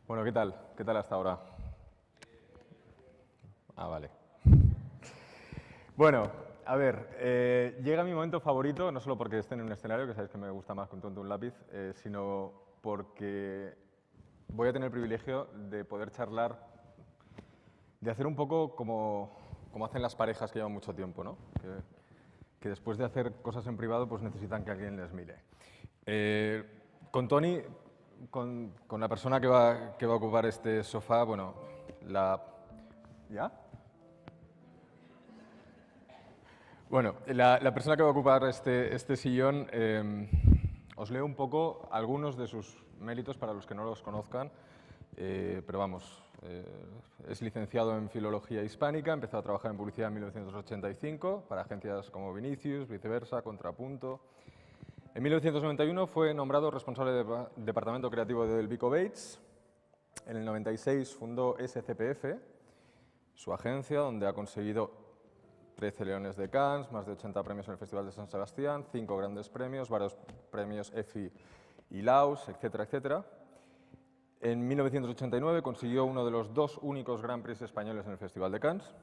Bueno, ¿qué tal? ¿Qué tal hasta ahora? Ah, vale. Bueno, a ver, llega mi momento favorito, no solo porque esté en un escenario, que sabéis que me gusta más que un tonto un lápiz, sino porque voy a tener el privilegio de poder charlar, de hacer un poco como hacen las parejas que llevan mucho tiempo, ¿no? Que después de hacer cosas en privado, pues necesitan que alguien les mire. Con Tony, con la persona que va a ocupar este sofá, bueno, ¿Ya? Bueno, la persona que va a ocupar este sillón, os leo un poco algunos de sus méritos para los que no los conozcan, pero vamos, es licenciado en Filología Hispánica, empezó a trabajar en publicidad en 1985 para agencias como Vinicius, Viceversa, Contrapunto. En 1991 fue nombrado responsable del departamento creativo del Vico Bates. En el 96 fundó SCPF, su agencia, donde ha conseguido 13 Leones de Cannes, más de 80 premios en el Festival de San Sebastián, 5 grandes premios, varios premios EFI y Laus, etcétera, etcétera. En 1989 consiguió uno de los 2 únicos Grand Prix españoles en el Festival de Cannes.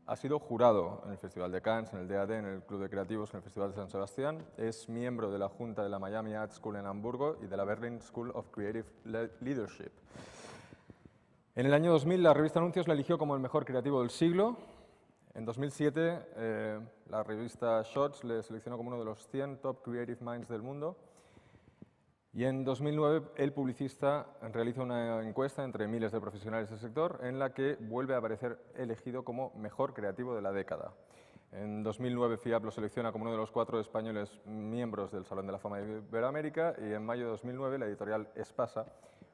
Ha sido jurado en el Festival de Cannes, en el DAD, en el Club de Creativos, en el Festival de San Sebastián. Es miembro de la Junta de la Miami Art School en Hamburgo y de la Berlin School of Creative Leadership. En el año 2000, la revista Anuncios la eligió como el mejor creativo del siglo. En 2007, la revista Shots le seleccionó como uno de los 100 top creative minds del mundo. Y en 2009, el publicista realiza una encuesta entre miles de profesionales del sector en la que vuelve a aparecer elegido como mejor creativo de la década. En 2009, FIAP lo selecciona como uno de los 4 españoles miembros del Salón de la Fama de Iberoamérica y en mayo de 2009, la editorial Espasa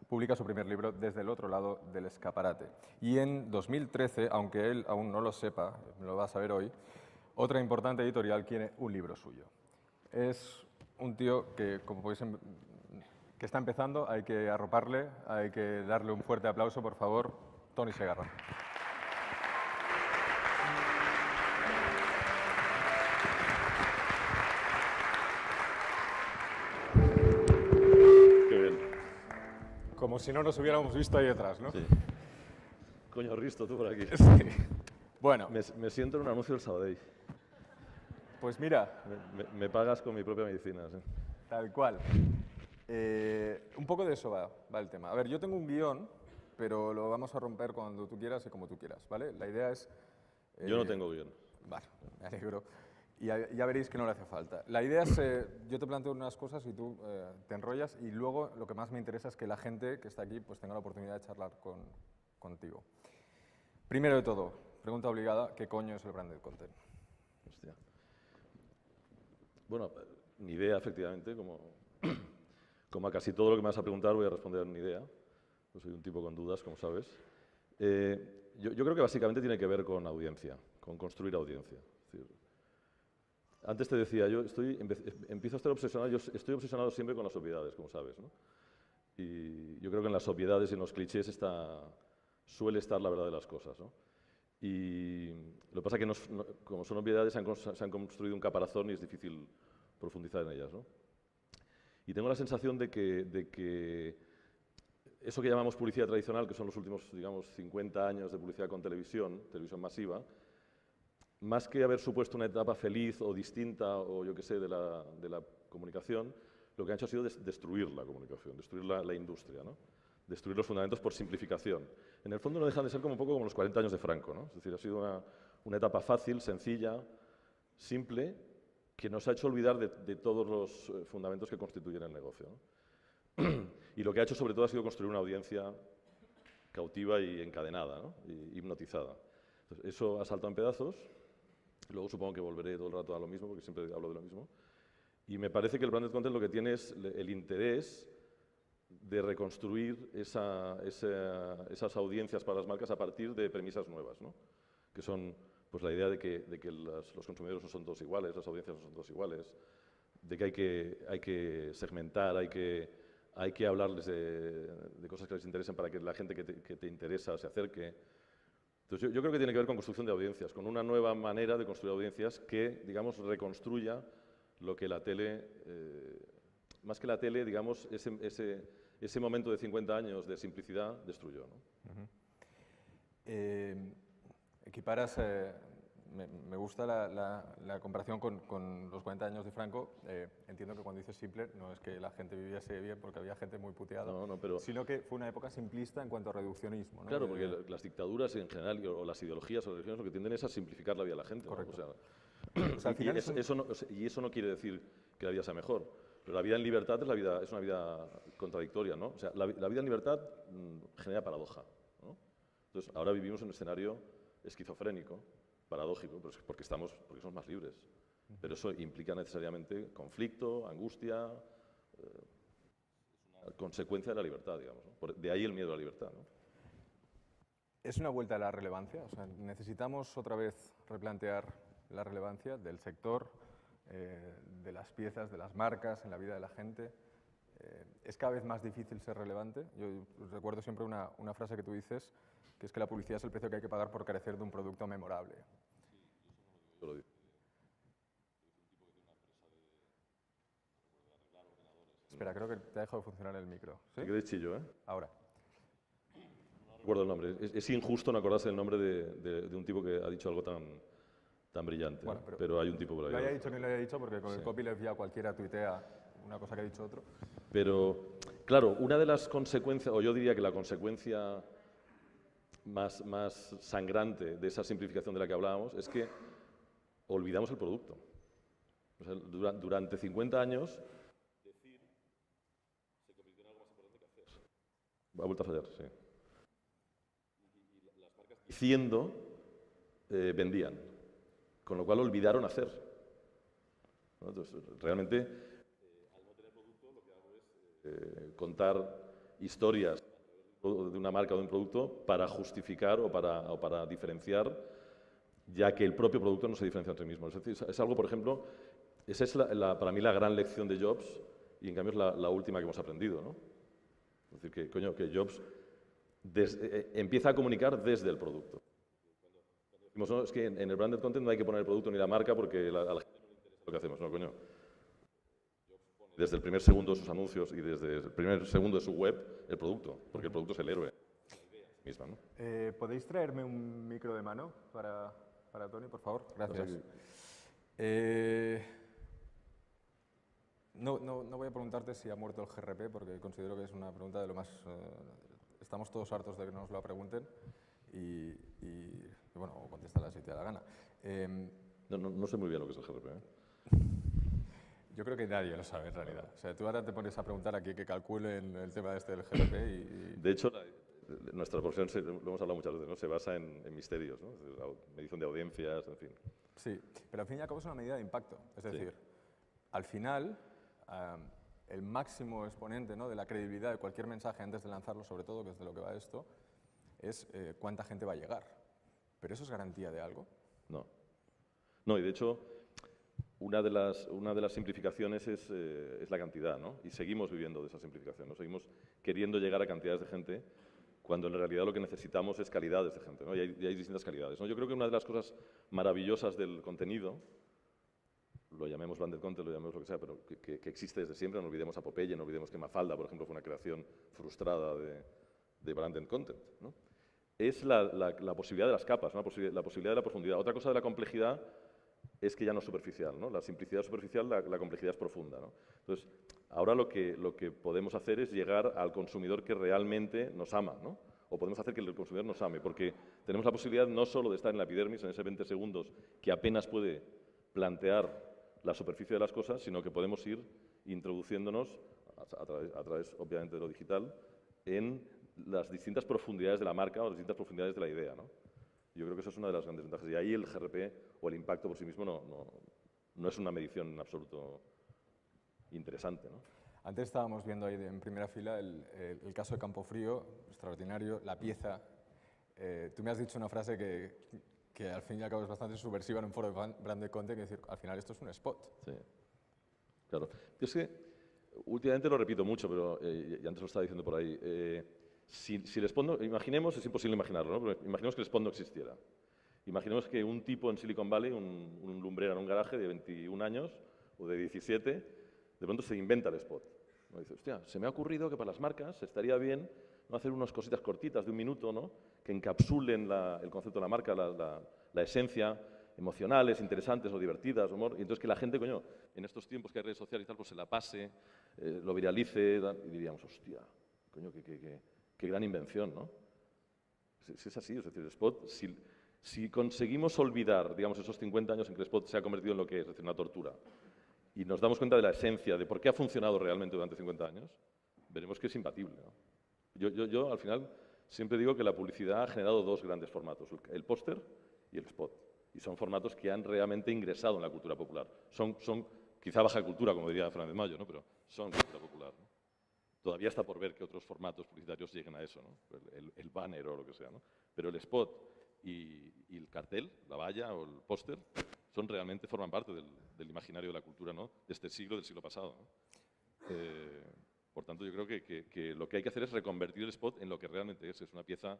publica su primer libro, Desde el otro lado del escaparate. Y en 2013, aunque él aún no lo sepa, lo va a saber hoy, otra importante editorial quiere un libro suyo. Es un tío que, como podéis que está empezando, hay que arroparle, hay que darle un fuerte aplauso, por favor, Tony Segarra. Qué bien. Como si no nos hubiéramos visto ahí detrás, ¿no? Sí. Coño, Risto, tú por aquí. Sí. Bueno, Me siento en un anuncio del Sabadell. pues mira, Me pagas con mi propia medicina. Sí. tal cual. Un poco de eso va el tema. A ver, yo tengo un guión, pero lo vamos a romper cuando tú quieras y como tú quieras, ¿vale? La idea es... Yo no tengo guión. Vale, me alegro. Y ya veréis que no le hace falta. La idea es, yo te planteo unas cosas y tú te enrollas y luego lo que más me interesa es que la gente que está aquí pues tenga la oportunidad de charlar contigo. Primero de todo, pregunta obligada, ¿qué coño es el branded content? Hostia. Bueno, ni idea, efectivamente. Como a casi todo lo que me vas a preguntar voy a responder ni idea. Yo soy un tipo con dudas, como sabes. Yo creo que básicamente tiene que ver con audiencia, con construir audiencia. Es decir, antes te decía, empiezo a estar obsesionado, yo estoy obsesionado siempre con las obviedades, como sabes, ¿no? Y yo creo que en las obviedades y en los clichés suele estar la verdad de las cosas, ¿no? Y lo que pasa es que, como son obviedades, se han construido un caparazón y es difícil profundizar en ellas, ¿no? Y tengo la sensación de que eso que llamamos publicidad tradicional, que son los últimos, digamos, 50 años de publicidad con televisión masiva, más que haber supuesto una etapa feliz o distinta, o yo qué sé, de la comunicación, lo que han hecho ha sido destruir la comunicación, destruir la industria, ¿no? Destruir los fundamentos por simplificación. En el fondo no dejan de ser como un poco como los 40 años de Franco, ¿no? Es decir, ha sido una etapa fácil, sencilla, simple, que nos ha hecho olvidar de todos los fundamentos que constituyen el negocio, ¿no? Y lo que ha hecho sobre todo ha sido construir una audiencia cautiva y encadenada, ¿no? Y hipnotizada. Entonces, eso ha saltado en pedazos. Luego supongo que volveré todo el rato a lo mismo, porque siempre hablo de lo mismo. Y me parece que el branded content lo que tiene es el interés de reconstruir esas audiencias para las marcas a partir de premisas nuevas, ¿no? Que son pues, la idea de que los consumidores no son todos iguales, las audiencias no son todos iguales, de que hay que segmentar, hay que hablarles de cosas que les interesen para que la gente que te interesa se acerque. Entonces, yo creo que tiene que ver con construcción de audiencias, con una nueva manera de construir audiencias que, digamos, reconstruya lo que la tele, más que la tele, digamos, ese momento de 50 años de simplicidad destruyó, ¿no? Equiparas, me gusta la comparación con los 40 años de Franco. Entiendo que cuando dices simple no es que la gente viviese bien porque había gente muy puteada, sino que fue una época simplista en cuanto a reduccionismo, ¿no? Claro, porque las dictaduras en general, o las ideologías o las religiones, lo que tienden es a simplificar la vida de la gente, ¿no? Correcto. O sea, eso no quiere decir que la vida sea mejor. Pero la vida en libertad es una vida contradictoria, ¿no? O sea, la vida en libertad genera paradoja, ¿no? Entonces, ahora vivimos en un escenario esquizofrénico, paradójico, porque somos más libres. Pero eso implica necesariamente conflicto, angustia, es una consecuencia de la libertad, digamos, ¿no? De ahí el miedo a la libertad, ¿no? ¿Es una vuelta a la relevancia? O sea, ¿necesitamos otra vez replantear la relevancia del sector, de las piezas, de las marcas en la vida de la gente? ¿Es cada vez más difícil ser relevante? Yo recuerdo siempre una frase que tú dices, que es que la publicidad es el precio que hay que pagar por carecer de un producto memorable. Yo lo digo. Espera, creo que te ha dejado de funcionar el micro. ¿Sí? Te quedé chillo, ¿eh? Ahora. No recuerdo el nombre. Es injusto no acordarse del nombre de un tipo que ha dicho algo tan brillante. Bueno, pero hay un tipo por ahí. Lo haya dicho ni lo haya dicho, porque con el copyleft ya cualquiera tuitea una cosa que ha dicho otro. Pero, claro, una de las consecuencias, o yo diría que la consecuencia más sangrante de esa simplificación de la que hablábamos, es que olvidamos el producto. O sea, durante 50 años, decir se convirtió en algo más importante que hacer. Ha vuelto a fallar, sí. Y las marcas diciendo vendían, con lo cual olvidaron hacer, ¿no? Entonces, realmente, al no tener producto, lo que hago es contar historias de una marca o de un producto para justificar o para diferenciar, ya que el propio producto no se diferencia entre sí mismo. Es decir, es algo, por ejemplo, esa es para mí la gran lección de Jobs, y en cambio es la última que hemos aprendido, ¿no? Es decir, que Jobs empieza a comunicar desde el producto. Decimos, no, es que en el branded content no hay que poner el producto ni la marca porque a la gente no le interesa lo que hacemos. No, coño. Desde el primer segundo de sus anuncios y desde el primer segundo de su web, el producto, porque el producto es el héroe misma, ¿no? ¿Podéis traerme un micro de mano para Tony, por favor? Gracias. No voy a preguntarte si ha muerto el GRP, porque considero que es una pregunta de lo más... estamos todos hartos de que nos lo pregunten y bueno, contéstala si te da la gana. No sé muy bien lo que es el GRP, ¿eh? Yo creo que nadie lo sabe en realidad. O sea, tú ahora te pones a preguntar aquí que calculen el tema del GRP y... De hecho, nuestra profesión, lo hemos hablado muchas veces, ¿no? Se basa en misterios, ¿no? La medición de audiencias, en fin. Sí, pero al fin y al cabo es una medida de impacto. Es decir, al final, el máximo exponente, ¿no?, de la credibilidad de cualquier mensaje antes de lanzarlo, sobre todo, que es de lo que va esto, es cuánta gente va a llegar. ¿Pero eso es garantía de algo? No. No, y de hecho, una de las simplificaciones es la cantidad, ¿no? Y seguimos viviendo de esa simplificación, ¿no? Seguimos queriendo llegar a cantidades de gente cuando en realidad lo que necesitamos es calidades de gente, ¿no? Y hay distintas calidades, ¿no? Yo creo que una de las cosas maravillosas del contenido, lo llamemos branded content, lo llamemos lo que sea, pero que existe desde siempre, no olvidemos a Popeye, no olvidemos que Mafalda, por ejemplo, fue una creación frustrada de branded content, ¿no? Es la posibilidad de las capas, ¿no? La posibilidad de la profundidad. Otra cosa de la complejidad es que ya no es superficial, ¿no? La simplicidad es superficial, la complejidad es profunda, ¿no? Entonces, ahora lo que podemos hacer es llegar al consumidor que realmente nos ama, ¿no? O podemos hacer que el consumidor nos ame, porque tenemos la posibilidad no solo de estar en la epidermis, en ese 20 segundos que apenas puede plantear la superficie de las cosas, sino que podemos ir introduciéndonos, a través obviamente de lo digital, en las distintas profundidades de la marca o las distintas profundidades de la idea, ¿no? Yo creo que esa es una de las grandes ventajas. Y ahí el GRP o el impacto por sí mismo no es una medición en absoluto interesante, ¿no? Antes estábamos viendo ahí en primera fila el caso de Campofrío, extraordinario, la pieza. Tú me has dicho una frase que al fin y al cabo es bastante subversiva en un foro de branded content, que es decir, al final esto es un spot. Sí, claro. Es que últimamente lo repito mucho, pero y antes lo estaba diciendo por ahí. Si el spot no, imaginemos, es imposible imaginarlo, ¿no? Pero imaginemos que el spot no existiera. Imaginemos que un tipo en Silicon Valley, un lumbrero en un garaje de 21 años o de 17, de pronto se inventa el spot. ¿no? Dice, hostia, se me ha ocurrido que para las marcas estaría bien, ¿no?, hacer unas cositas cortitas de un minuto, ¿no?, que encapsulen el concepto de la marca, la esencia, emocionales, interesantes o divertidas, humor, y entonces que la gente, coño, en estos tiempos que hay redes sociales y tal, pues se la pase, lo viralice, y diríamos, hostia, coño, qué gran invención, ¿no? Si es así, es decir, el spot, si conseguimos olvidar, digamos, esos 50 años en que el spot se ha convertido en lo que es decir, una tortura, y nos damos cuenta de la esencia, de por qué ha funcionado realmente durante 50 años, veremos que es imbatible, ¿no? Yo, al final, siempre digo que la publicidad ha generado dos grandes formatos, el póster y el spot. Y son formatos que han realmente ingresado en la cultura popular. Son quizá baja cultura, como diría Fernández Mayo, ¿no?, pero son cultura popular, ¿no? Todavía está por ver que otros formatos publicitarios lleguen a eso, ¿no? El banner o lo que sea, ¿no? Pero el spot y el cartel, la valla o el póster, realmente forman parte del imaginario de la cultura, ¿no?, de este siglo, del siglo pasado, ¿no? Por tanto, yo creo que lo que hay que hacer es reconvertir el spot en lo que realmente es una pieza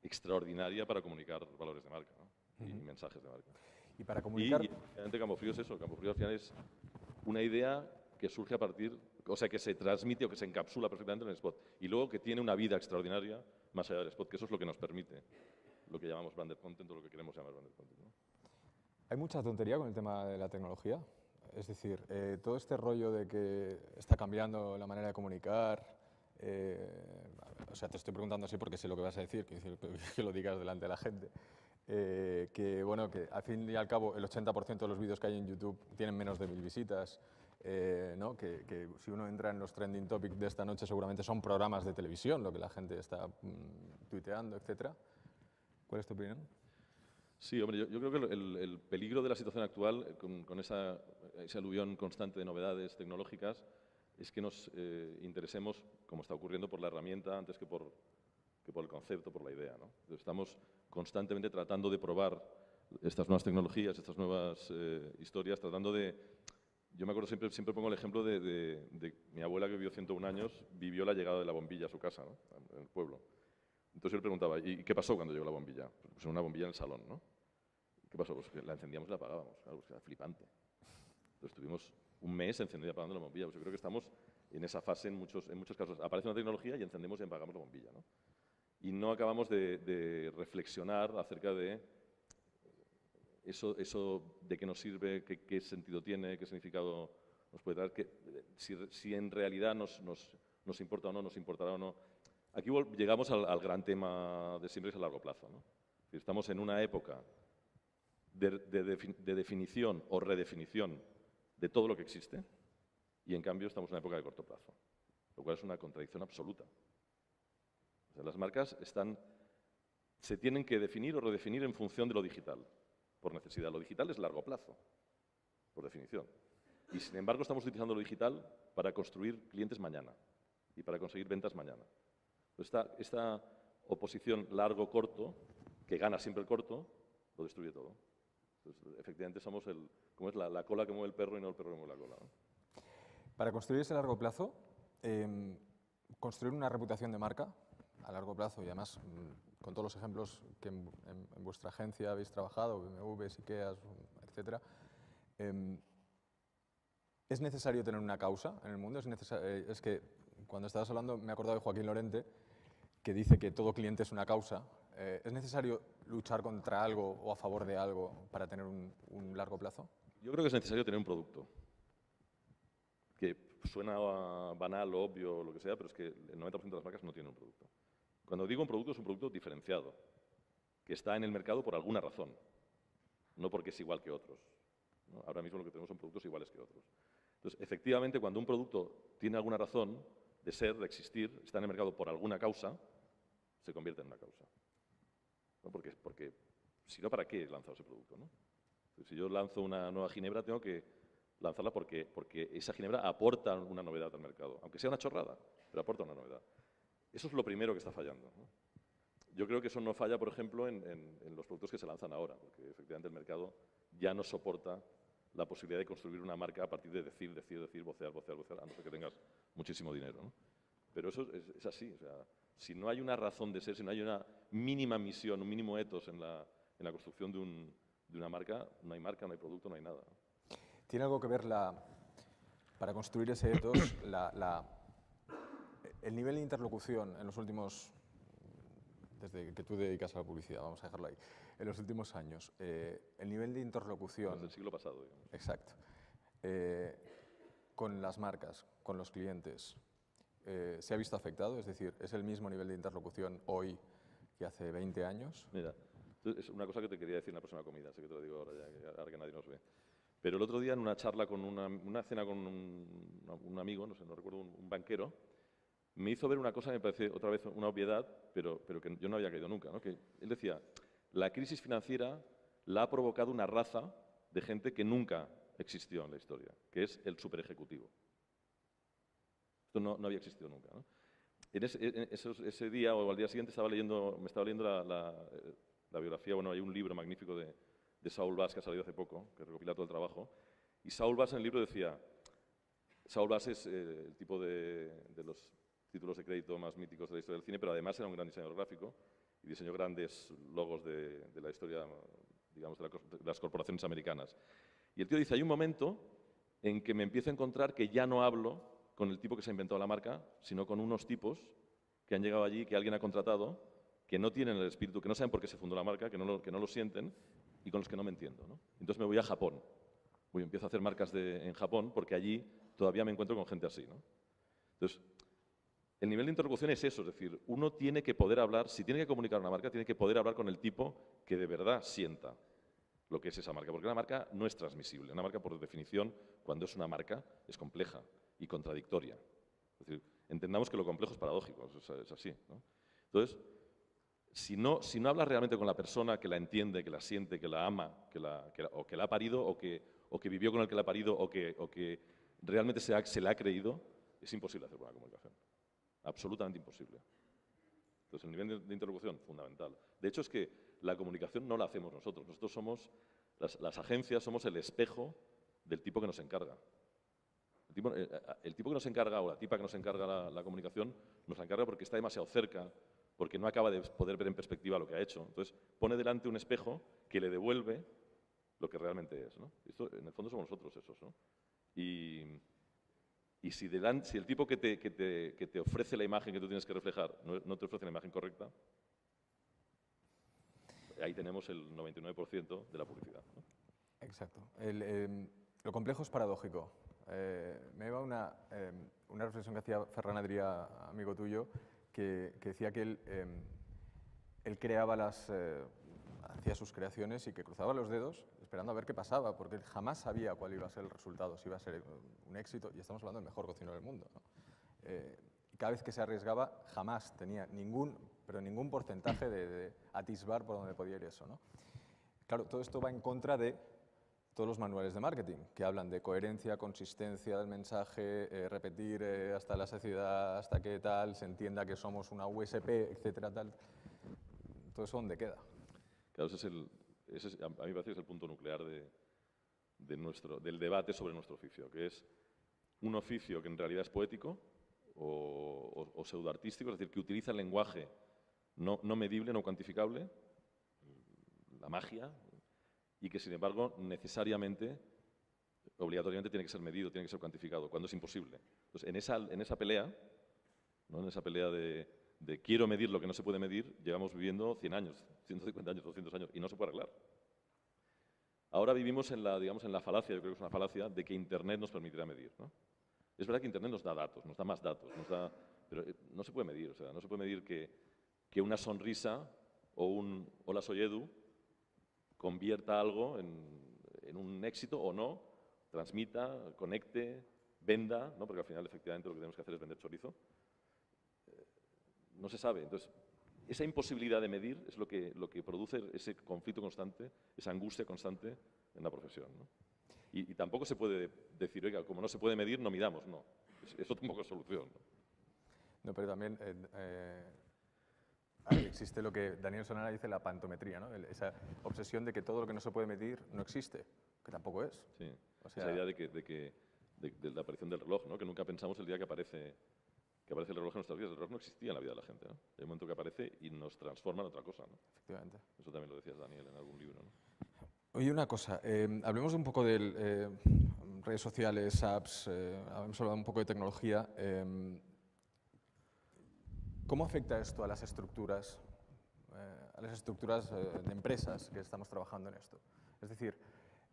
extraordinaria para comunicar valores de marca, ¿no?, y mensajes de marca. Y para comunicar... Y obviamente Campofrío es eso, Campofrío al final es una idea que surge a partir, o sea, que se transmite o que se encapsula perfectamente en el spot, y luego que tiene una vida extraordinaria más allá del spot, que eso es lo que nos permite lo que llamamos branded content o lo que queremos llamar branded content, ¿no? Hay mucha tontería con el tema de la tecnología. Es decir, todo este rollo de que está cambiando la manera de comunicar, o sea, te estoy preguntando así porque sé lo que vas a decir, que lo digas delante de la gente. Que bueno, que al fin y al cabo el 80% de los vídeos que hay en YouTube tienen menos de 1000 visitas, ¿no? Que si uno entra en los trending topics de esta noche seguramente son programas de televisión lo que la gente está tuiteando, etc. ¿Cuál es tu opinión? Sí, hombre, yo creo que el peligro de la situación actual, con ese aluvión constante de novedades tecnológicas, es que nos interesemos, como está ocurriendo, por la herramienta antes que por el concepto, por la idea, ¿no? Entonces, estamos constantemente tratando de probar estas nuevas tecnologías, estas nuevas historias, tratando de... Yo me acuerdo, siempre pongo el ejemplo de mi abuela, que vivió 101 años, vivió la llegada de la bombilla a su casa, ¿no?, en el pueblo. Entonces yo le preguntaba, ¿y qué pasó cuando llegó la bombilla? Pues una bombilla en el salón, ¿no? ¿Qué pasó? Pues que la encendíamos y la apagábamos. Claro, pues era flipante. Entonces estuvimos un mes encendiendo y apagando la bombilla. Pues yo creo que estamos en esa fase en muchos casos. Aparece una tecnología y encendemos y apagamos la bombilla, ¿no? Y no acabamos de reflexionar acerca de eso de qué nos sirve, qué sentido tiene, qué significado nos puede dar, si en realidad nos importa o no, nos importará o no. Aquí llegamos al gran tema de siempre, que es a largo plazo, ¿no? Estamos en una época de definición o redefinición de todo lo que existe, y en cambio estamos en una época de corto plazo, lo cual es una contradicción absoluta. O sea, las marcas se tienen que definir o redefinir en función de lo digital, por necesidad. Lo digital es largo plazo, por definición. Y sin embargo estamos utilizando lo digital para construir clientes mañana y para conseguir ventas mañana. Esta oposición largo-corto, que gana siempre el corto, lo destruye todo. Entonces, efectivamente somos como es la cola que mueve el perro y no el perro que mueve la cola, ¿no? Para construir ese largo plazo, construir una reputación de marca a largo plazo, y además con todos los ejemplos que en vuestra agencia habéis trabajado, BMWs, Ikeas, etc., ¿es necesario tener una causa en el mundo? Es que cuando estabas hablando me he acordado de Joaquín Lorente, que dice que todo cliente es una causa. ¿Es necesario luchar contra algo o a favor de algo para tener un largo plazo? Yo creo que es necesario tener un producto, que suena banal, obvio, lo que sea, pero es que el 90% de las marcas no tienen un producto. Cuando digo un producto, es un producto diferenciado, que está en el mercado por alguna razón, no porque es igual que otros, ¿no? Ahora mismo lo que tenemos son productos iguales que otros. Entonces, efectivamente, cuando un producto tiene alguna razón de ser, de existir, está en el mercado por alguna causa, se convierte en una causa, ¿no? Porque si no, ¿para qué he lanzado ese producto, ¿no? Entonces, si yo lanzo una nueva ginebra, tengo que lanzarla porque esa ginebra aporta una novedad al mercado, aunque sea una chorrada, pero aporta una novedad. Eso es lo primero que está fallando, ¿no? Yo creo que eso no falla, por ejemplo, en los productos que se lanzan ahora, porque efectivamente el mercado ya no soporta la posibilidad de construir una marca a partir de decir, vocear, a no ser que tengas muchísimo dinero, ¿no? Pero eso es así. O sea, si no hay una razón de ser, si no hay una mínima misión, un mínimo ethos en la construcción de una marca, no hay producto, no hay nada. ¿Tiene algo que ver para construir ese ethos, el nivel de interlocución en los últimos, desde que tú te dedicas a la publicidad, vamos a dejarlo ahí, en los últimos años, el nivel de interlocución... Desde el siglo pasado, digamos. Exacto. Con las marcas, con los clientes, ¿se ha visto afectado? Es decir, ¿es el mismo nivel de interlocución hoy que hace 20 años? Mira, es una cosa que te quería decir en la próxima comida, así que te lo digo ahora, ahora que nadie nos ve. Pero el otro día en una charla, con una cena con un amigo, no sé, no recuerdo, un banquero, me hizo ver una cosa que me parece otra vez una obviedad, pero que yo no había caído nunca, ¿no? Que él decía, la crisis financiera la ha provocado una raza de gente que nunca existió en la historia, que es el superejecutivo. Esto no había existido nunca, ¿no? En ese día o al día siguiente me estaba leyendo la biografía, bueno, hay un libro magnífico de Saul Bass que ha salido hace poco, que recopila todo el trabajo, y Saul Bass en el libro decía, Saul Bass es el tipo de los títulos de crédito más míticos de la historia del cine, pero además era un gran diseñador gráfico y diseñó grandes logos de la historia, digamos, de las corporaciones americanas. Y el tío dice, hay un momento en que me empiezo a encontrar que ya no hablo con el tipo que se ha inventado la marca, sino con unos tipos que han llegado allí, que alguien ha contratado, que no tienen el espíritu, que no saben por qué se fundó la marca, que no lo sienten y con los que no me entiendo, ¿no? Entonces me voy a Japón. Empiezo a hacer marcas en Japón porque allí todavía me encuentro con gente así, ¿no? Entonces, el nivel de interlocución es eso, es decir, uno tiene que poder hablar, si tiene que comunicar una marca, tiene que poder hablar con el tipo que de verdad sienta lo que es esa marca, porque una marca no es transmisible. Una marca, por definición, cuando es una marca, es compleja y contradictoria. Es decir, entendamos que lo complejo es paradójico, es así, ¿no? Entonces, si no hablas realmente con la persona que la entiende, que la siente, que la ama, o que la ha parido, o que vivió con el que la ha parido, o que realmente se la ha creído, es imposible hacer buena comunicación. Absolutamente imposible. Entonces, el nivel de interlocución, fundamental. De hecho, es que la comunicación no la hacemos nosotros. Nosotros somos, las agencias, somos el espejo del tipo que nos encarga. El tipo que nos encarga, o la tipa que nos encarga la comunicación, nos la encarga porque está demasiado cerca, porque no acaba de poder ver en perspectiva lo que ha hecho. Entonces, pone delante un espejo que le devuelve lo que realmente es, ¿no? Esto, en el fondo, somos nosotros esos, ¿no? Y si el tipo que te ofrece la imagen que tú tienes que reflejar no te ofrece la imagen correcta, ahí tenemos el 99% de la publicidad, ¿no? Exacto. Lo complejo es paradójico. Me lleva una reflexión que hacía Ferran Adrià, amigo tuyo, que decía que él creaba hacía sus creaciones y que cruzaba los dedos esperando a ver qué pasaba, porque él jamás sabía cuál iba a ser el resultado, si iba a ser un éxito, y estamos hablando del mejor cocinero del mundo, ¿no? Y cada vez que se arriesgaba, jamás tenía ningún porcentaje de atisbar por donde podía ir eso, ¿no? Claro, todo esto va en contra de todos los manuales de marketing, que hablan de coherencia, consistencia del mensaje, repetir hasta la saciedad, hasta que tal, se entienda que somos una USP, etcétera, tal. ¿Todo eso dónde queda? Claro, a mí me parece que es el punto nuclear del debate sobre nuestro oficio, que es un oficio que en realidad es poético o pseudoartístico, es decir, que utiliza el lenguaje no medible, no cuantificable, la magia, y que, sin embargo, necesariamente, obligatoriamente tiene que ser medido, tiene que ser cuantificado, cuando es imposible. Entonces, en esa pelea, ¿no? En esa pelea de quiero medir lo que no se puede medir, llevamos viviendo 100 años, 150 años, 200 años, y no se puede arreglar. Ahora vivimos digamos, en la falacia, yo creo que es una falacia, de que Internet nos permitirá medir, ¿no? Es verdad que Internet nos da datos, nos da más datos, pero no se puede medir, o sea, no se puede medir que una sonrisa o un hola soy Edu convierta algo en un éxito o no, transmita, conecte, venda, ¿no? Porque al final efectivamente lo que tenemos que hacer es vender chorizo. No se sabe. Entonces, esa imposibilidad de medir es lo que produce ese conflicto constante, esa angustia constante en la profesión, ¿no? Y tampoco se puede decir, oiga, como no se puede medir, no midamos, no. Eso tampoco es solución, ¿no? No, pero también existe lo que Daniel Sonara dice, la pantometría, ¿no? Esa obsesión de que todo lo que no se puede medir no existe, que tampoco es. Sí, o sea, esa idea de la aparición del reloj, ¿no? Que nunca pensamos el día que aparece el reloj en nuestras vidas. El reloj no existía en la vida de la gente, ¿no? Hay un momento que aparece y nos transforma en otra cosa, ¿no? Efectivamente. Eso también lo decías, Daniel, en algún libro, ¿no? Oye, una cosa, hablemos un poco redes sociales, apps, hemos hablado un poco de tecnología. ¿Cómo afecta esto a las estructuras de empresas que estamos trabajando en esto? Es decir,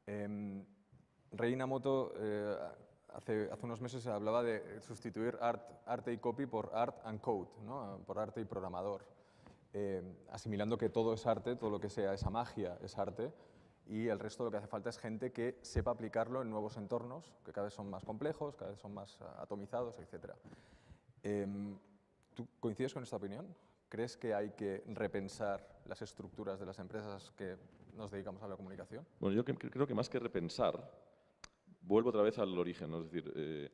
Rei Inamoto hace unos meses hablaba de sustituir arte y copy por art and code, ¿no? Por arte y programador, asimilando que todo es arte, todo lo que sea esa magia es arte, y el resto lo que hace falta es gente que sepa aplicarlo en nuevos entornos, que cada vez son más complejos, cada vez son más atomizados, etc. ¿Tú coincides con esta opinión? ¿Crees que hay que repensar las estructuras de las empresas que nos dedicamos a la comunicación? Bueno, yo creo que más que repensar, vuelvo otra vez al origen, ¿no? Es decir,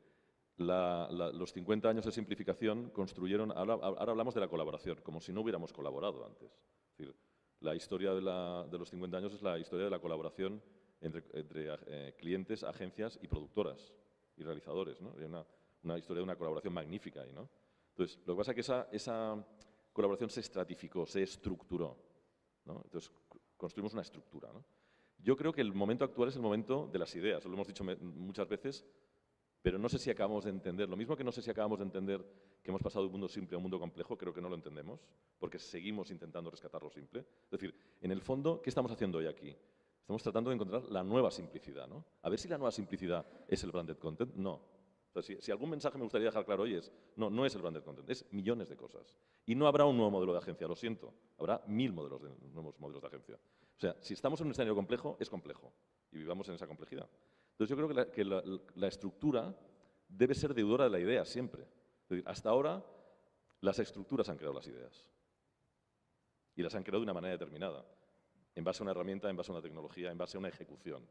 los 50 años de simplificación construyeron, ahora hablamos de la colaboración, como si no hubiéramos colaborado antes. Es decir, la historia de los 50 años es la historia de la colaboración entre clientes, agencias y productoras y realizadores, ¿no? Hay una historia de una colaboración magnífica ahí, ¿no? Entonces, lo que pasa es que esa colaboración se estratificó, se estructuró, ¿no? Entonces, construimos una estructura, ¿no? Yo creo que el momento actual es el momento de las ideas, lo hemos dicho muchas veces, pero no sé si acabamos de entender. Lo mismo que no sé si acabamos de entender que hemos pasado de un mundo simple a un mundo complejo, creo que no lo entendemos, porque seguimos intentando rescatar lo simple. Es decir, en el fondo, ¿qué estamos haciendo hoy aquí? Estamos tratando de encontrar la nueva simplicidad, ¿no? A ver si la nueva simplicidad es el branded content. No. O sea, si algún mensaje me gustaría dejar claro hoy es, no es el branded content, es millones de cosas. Y no habrá un nuevo modelo de agencia, lo siento, habrá nuevos modelos de agencia. O sea, si estamos en un escenario complejo, es complejo, y vivamos en esa complejidad. Entonces yo creo que la estructura debe ser deudora de la idea siempre. Es decir, hasta ahora las estructuras han creado las ideas. Y las han creado de una manera determinada, en base a una herramienta, en base a una tecnología, en base a una ejecución.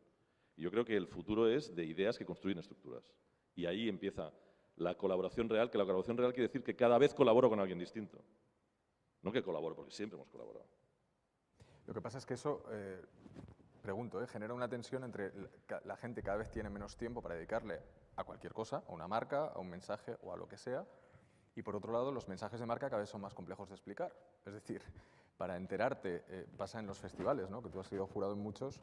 Y yo creo que el futuro es de ideas que construyen estructuras. Y ahí empieza la colaboración real, que la colaboración real quiere decir que cada vez colaboro con alguien distinto. No que colaboro, porque siempre hemos colaborado. Lo que pasa es que eso, pregunto, genera una tensión entre la gente cada vez tiene menos tiempo para dedicarle a cualquier cosa, a una marca, a un mensaje o a lo que sea, y por otro lado los mensajes de marca cada vez son más complejos de explicar. Es decir, para enterarte, pasa en los festivales, ¿no? Que tú has sido jurado en muchos,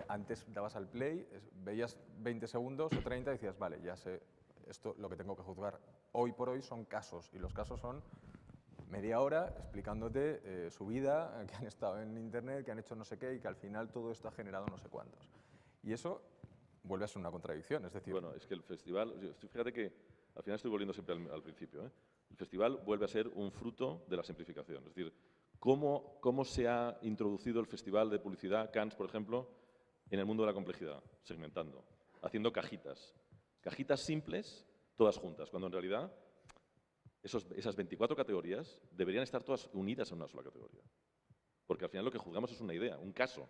antes dabas al play, veías 20 segundos o 30 y decías, vale, ya sé, esto lo que tengo que juzgar. Hoy por hoy son casos, y los casos son media hora explicándote su vida, que han estado en internet, que han hecho no sé qué y que al final todo esto ha generado no sé cuántos. Y eso vuelve a ser una contradicción, es decir... Bueno, es que el festival, fíjate que al final estoy volviendo siempre al principio, ¿eh? El festival vuelve a ser un fruto de la simplificación. Es decir, ¿cómo se ha introducido el festival de publicidad, Cannes, por ejemplo, en el mundo de la complejidad? Segmentando, haciendo cajitas. Cajitas simples, todas juntas, cuando en realidad esas 24 categorías deberían estar todas unidas en una sola categoría. Porque al final lo que juzgamos es una idea, un caso,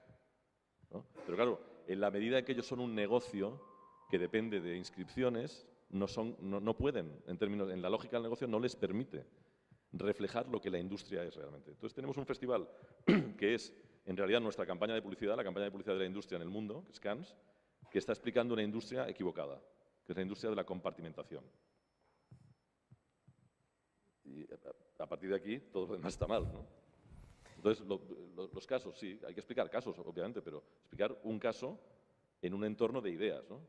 ¿no? Pero claro, en la medida en que ellos son un negocio que depende de inscripciones, no pueden, en la lógica del negocio, no les permite reflejar lo que la industria es realmente. Entonces tenemos un festival que es, en realidad, nuestra campaña de publicidad, la campaña de publicidad de la industria en el mundo, que es Cannes, que está explicando una industria equivocada, que es la industria de la compartimentación. Y a partir de aquí, todo lo demás está mal, ¿no? Entonces, los casos, sí, hay que explicar casos, obviamente, pero explicar un caso en un entorno de ideas, ¿no?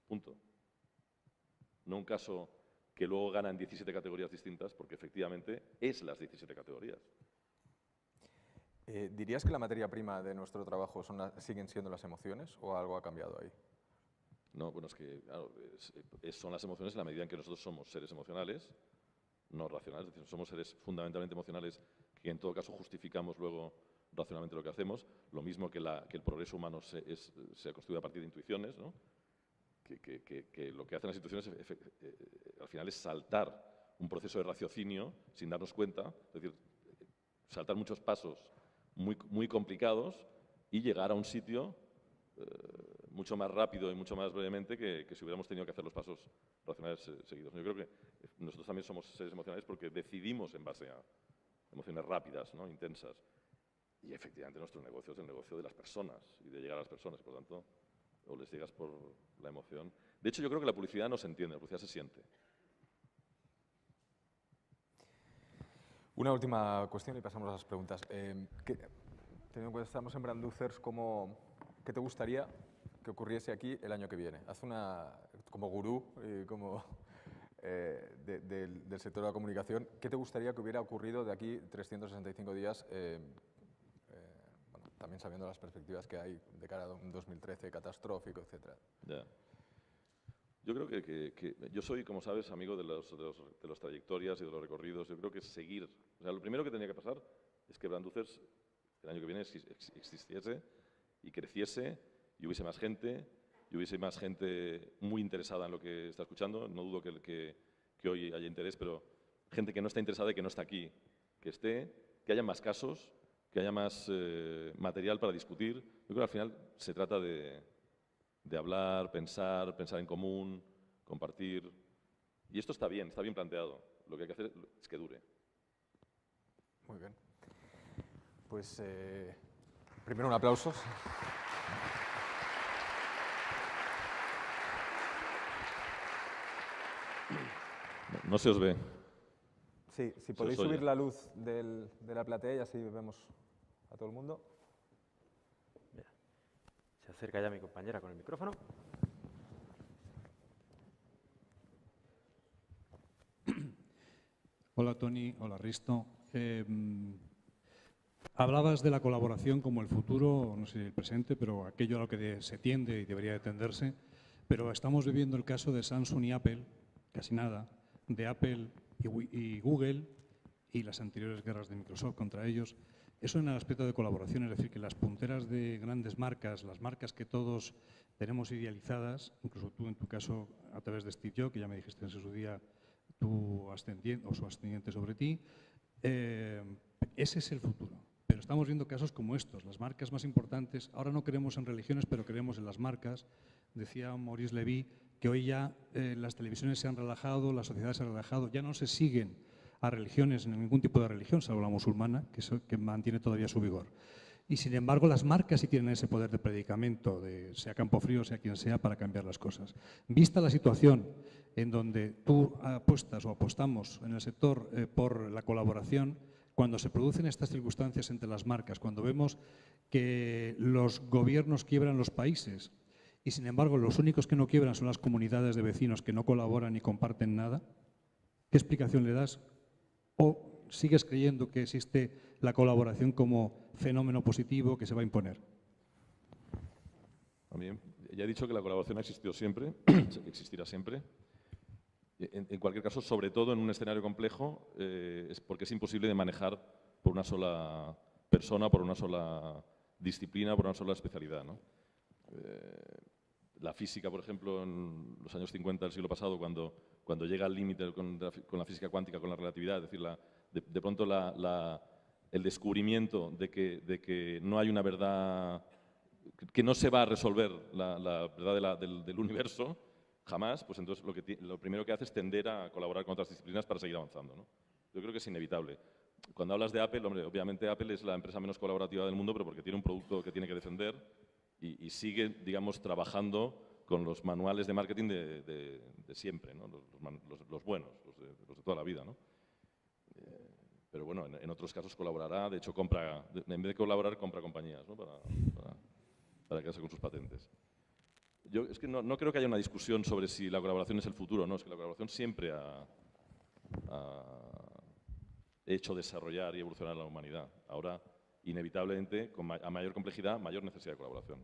Punto. No un caso que luego gana en 17 categorías distintas, porque efectivamente es las 17 categorías. ¿Dirías que la materia prima de nuestro trabajo siguen siendo las emociones o algo ha cambiado ahí? No, bueno, es que claro, son las emociones en la medida en que nosotros somos seres emocionales, no racionales, es decir, somos seres fundamentalmente emocionales que en todo caso justificamos luego racionalmente lo que hacemos, lo mismo que el progreso humano se ha construido a partir de intuiciones, ¿no? Que lo que hacen las intuiciones al final es saltar un proceso de raciocinio sin darnos cuenta, es decir, saltar muchos pasos muy complicados y llegar a un sitio mucho más rápido y mucho más brevemente que si hubiéramos tenido que hacer los pasos racionales seguidos. Yo creo que nosotros también somos seres emocionales porque decidimos en base a emociones rápidas, ¿no? Intensas. Y efectivamente nuestro negocio es el negocio de las personas y de llegar a las personas. Por lo tanto, o les llegas por la emoción. De hecho, yo creo que la publicidad no se entiende, la publicidad se siente. Una última cuestión y pasamos a las preguntas. Teniendo en cuenta que estamos en Brandúcers, ¿qué te gustaría que ocurriese aquí el año que viene? Haz una, como gurú, como del sector de la comunicación, ¿qué te gustaría que hubiera ocurrido de aquí 365 días? Bueno, también sabiendo las perspectivas que hay de cara a un 2013 catastrófico, etcétera. Ya. Yo creo que yo soy, como sabes, amigo de las trayectorias y de los recorridos. Yo creo que seguir. O sea, lo primero que tenía que pasar es que Branducers el año que viene existiese y creciese y hubiese más gente muy interesada en lo que está escuchando. No dudo que hoy haya interés, pero gente que no está interesada y que no está aquí, que esté, que haya más casos, que haya más material para discutir. Yo creo que al final se trata de hablar, pensar en común, compartir. Y esto está bien planteado. Lo que hay que hacer es que dure. Muy bien. Pues primero un aplauso. No se os ve. Sí, si podéis subir la luz de la platea y así vemos a todo el mundo. Mira, se acerca ya mi compañera con el micrófono. Hola Tony, hola Risto. Hablabas de la colaboración como el futuro, no sé el presente, pero aquello a lo que se tiende y debería de tenderse. Pero estamos viviendo el caso de Samsung y Apple, casi nada, de Apple y Google y las anteriores guerras de Microsoft contra ellos. Eso en el aspecto de colaboración, es decir, que las punteras de grandes marcas, las marcas que todos tenemos idealizadas, incluso tú en tu caso a través de Steve Jobs, que ya me dijiste en su día, tu ascendiente o su ascendiente sobre ti, ese es el futuro. Pero estamos viendo casos como estos, las marcas más importantes. Ahora no creemos en religiones, pero creemos en las marcas. Decía Maurice Levy que hoy ya las televisiones se han relajado, la sociedad se ha relajado, ya no se siguen a religiones, en ningún tipo de religión, salvo la musulmana, que mantiene todavía su vigor. Y sin embargo, las marcas sí tienen ese poder de predicamento, sea Campofrío, sea quien sea, para cambiar las cosas. Vista la situación en donde tú apuestas o apostamos en el sector por la colaboración, cuando se producen estas circunstancias entre las marcas, cuando vemos que los gobiernos quiebran los países y, sin embargo, los únicos que no quiebran son las comunidades de vecinos que no colaboran ni comparten nada, ¿qué explicación le das? ¿O sigues creyendo que existe la colaboración como fenómeno positivo que se va a imponer? A mí, ya he dicho que la colaboración ha existido siempre, existirá siempre. En cualquier caso, sobre todo en un escenario complejo, es porque es imposible de manejar por una sola persona, por una sola disciplina, por una sola especialidad, ¿no? La física, por ejemplo, en los años 50 del siglo pasado, cuando llega al límite con la física cuántica, con la relatividad, es decir, de pronto el descubrimiento de que no hay una verdad, que no se va a resolver la verdad del universo, jamás, pues entonces lo primero que hace es tender a colaborar con otras disciplinas para seguir avanzando, ¿no? Yo creo que es inevitable. Cuando hablas de Apple, hombre, obviamente Apple es la empresa menos colaborativa del mundo, pero porque tiene un producto que tiene que defender y sigue, digamos, trabajando con los manuales de marketing de siempre, ¿no? Los buenos, los de toda la vida, ¿no? Pero bueno, en otros casos colaborará, de hecho en vez de colaborar, compra compañías, ¿no? para quedarse con sus patentes. Yo es que no creo que haya una discusión sobre si la colaboración es el futuro, no, es que la colaboración siempre ha hecho desarrollar y evolucionar a la humanidad. Ahora, inevitablemente, a mayor complejidad, mayor necesidad de colaboración.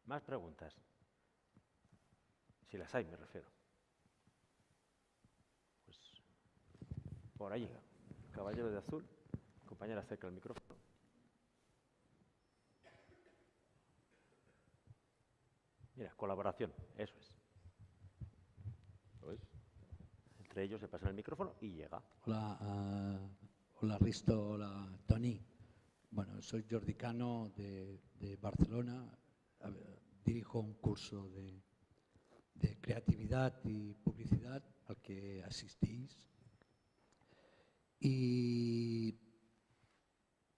Más preguntas. Si las hay, me refiero. Pues por ahí, caballero de azul. Compañera, acerca el micrófono. Mira, colaboración, eso es. ¿Lo ves? Entre ellos se pasa el micrófono y llega. Hola, hola Risto, hola Tony. Bueno, soy Jordi Cano de Barcelona. Dirijo un curso de creatividad y publicidad al que asistís. Y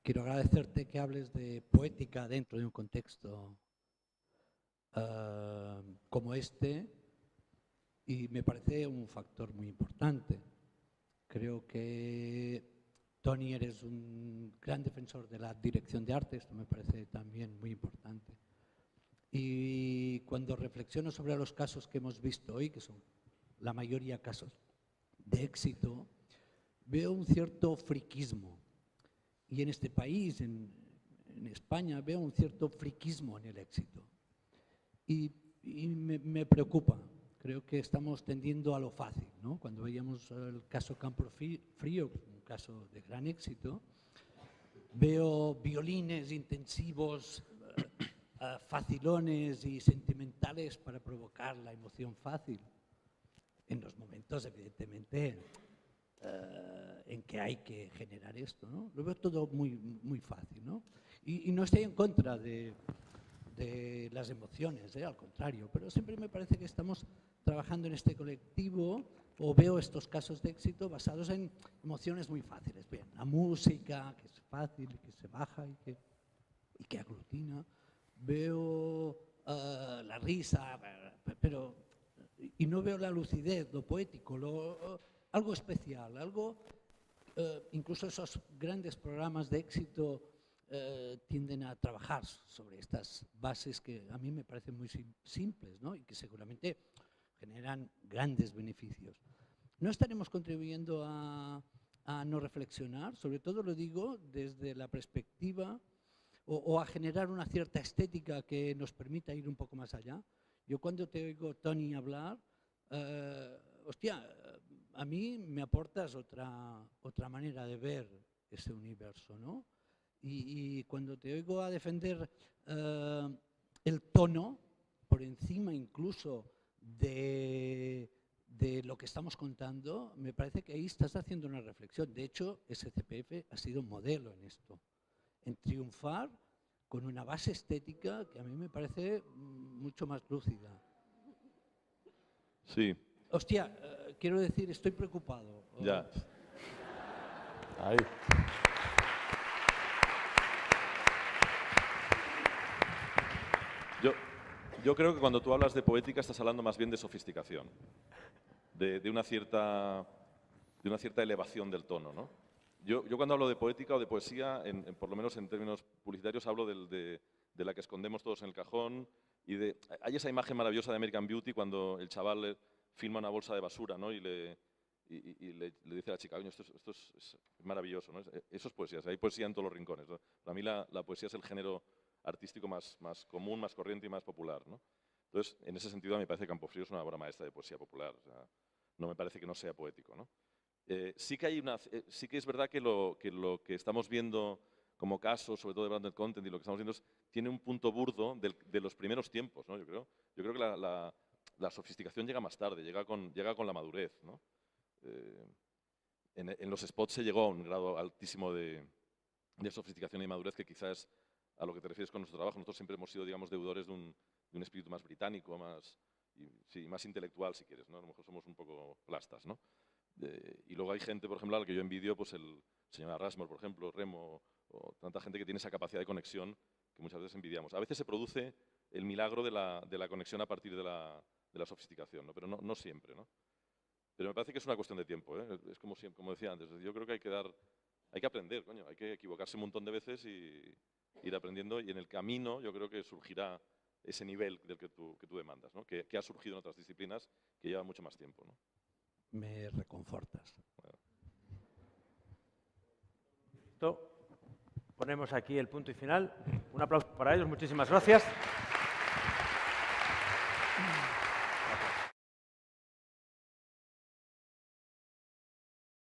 quiero agradecerte que hables de poética dentro de un contexto como este, y me parece un factor muy importante. Creo que Tony, eres un gran defensor de la dirección de arte, esto me parece también muy importante. Y cuando reflexiono sobre los casos que hemos visto hoy, que son la mayoría casos de éxito, veo un cierto friquismo. Y en este país, en España, veo un cierto friquismo en el éxito. Y me preocupa. Creo que estamos tendiendo a lo fácil, ¿no? Cuando veíamos el caso Campofrío, un caso de gran éxito, veo violines intensivos, facilones y sentimentales para provocar la emoción fácil. En los momentos, evidentemente, en que hay que generar esto, ¿no? Lo veo todo muy fácil, ¿no? Y no estoy en contra de las emociones, al contrario, pero siempre me parece que estamos trabajando en este colectivo, o veo estos casos de éxito basados en emociones muy fáciles. Bien, la música, que es fácil, que se baja y que aglutina. Veo la risa, pero y no veo la lucidez, lo poético, algo especial, algo, incluso esos grandes programas de éxito tienden a trabajar sobre estas bases que a mí me parecen muy simples, ¿no? Y que seguramente generan grandes beneficios. ¿No estaremos contribuyendo a no reflexionar? Sobre todo lo digo desde la perspectiva o a generar una cierta estética que nos permita ir un poco más allá. Yo cuando te oigo, Tony, hablar, hostia, a mí me aportas otra manera de ver ese universo, ¿no? Y cuando te oigo a defender el tono, por encima incluso de lo que estamos contando, me parece que ahí estás haciendo una reflexión. De hecho, SCPF ha sido un modelo en esto, en triunfar con una base estética que a mí me parece mucho más lúcida. Sí. Hostia, quiero decir, estoy preocupado. Ya. Ahí. Yo creo que cuando tú hablas de poética estás hablando más bien de sofisticación, de una cierta elevación del tono, ¿no? Yo cuando hablo de poética o de poesía, por lo menos en términos publicitarios, hablo de la que escondemos todos en el cajón y hay esa imagen maravillosa de American Beauty cuando el chaval filma una bolsa de basura, ¿no? Y le dice a la chica, coño, esto es maravilloso, ¿no? Eso es poesía, hay poesía en todos los rincones, ¿no? Para mí la poesía es el género artístico más común, más corriente y más popular, ¿no? Entonces, en ese sentido, a mí me parece que Campofrío es una obra maestra de poesía popular. O sea, no me parece que no sea poético, ¿no? Sí que es verdad que lo que estamos viendo como caso, sobre todo de branded content, y lo que estamos viendo tiene un punto burdo de los primeros tiempos, ¿no? Yo creo que la sofisticación llega más tarde, llega con la madurez, ¿no? En los spots se llegó a un grado altísimo de sofisticación y madurez que quizás a lo que te refieres con nuestro trabajo. Nosotros siempre hemos sido, digamos, deudores de un espíritu más británico, más intelectual, si quieres, ¿no? A lo mejor somos un poco plastas, ¿no? Y luego hay gente, por ejemplo, a la que yo envidio, pues el señor Arrasmore, por ejemplo, Remo, o tanta gente que tiene esa capacidad de conexión que muchas veces envidiamos. A veces se produce el milagro de la conexión a partir de la sofisticación, ¿no? Pero no siempre, ¿no? Pero me parece que es una cuestión de tiempo, ¿eh? Es como decía antes, yo creo que hay que aprender, coño, hay que equivocarse un montón de veces y ir aprendiendo, y en el camino yo creo que surgirá ese nivel del que tú demandas, ¿no? Que ha surgido en otras disciplinas que llevan mucho más tiempo, ¿no? Me reconfortas. Ponemos aquí el punto y final. Un aplauso para ellos, muchísimas gracias.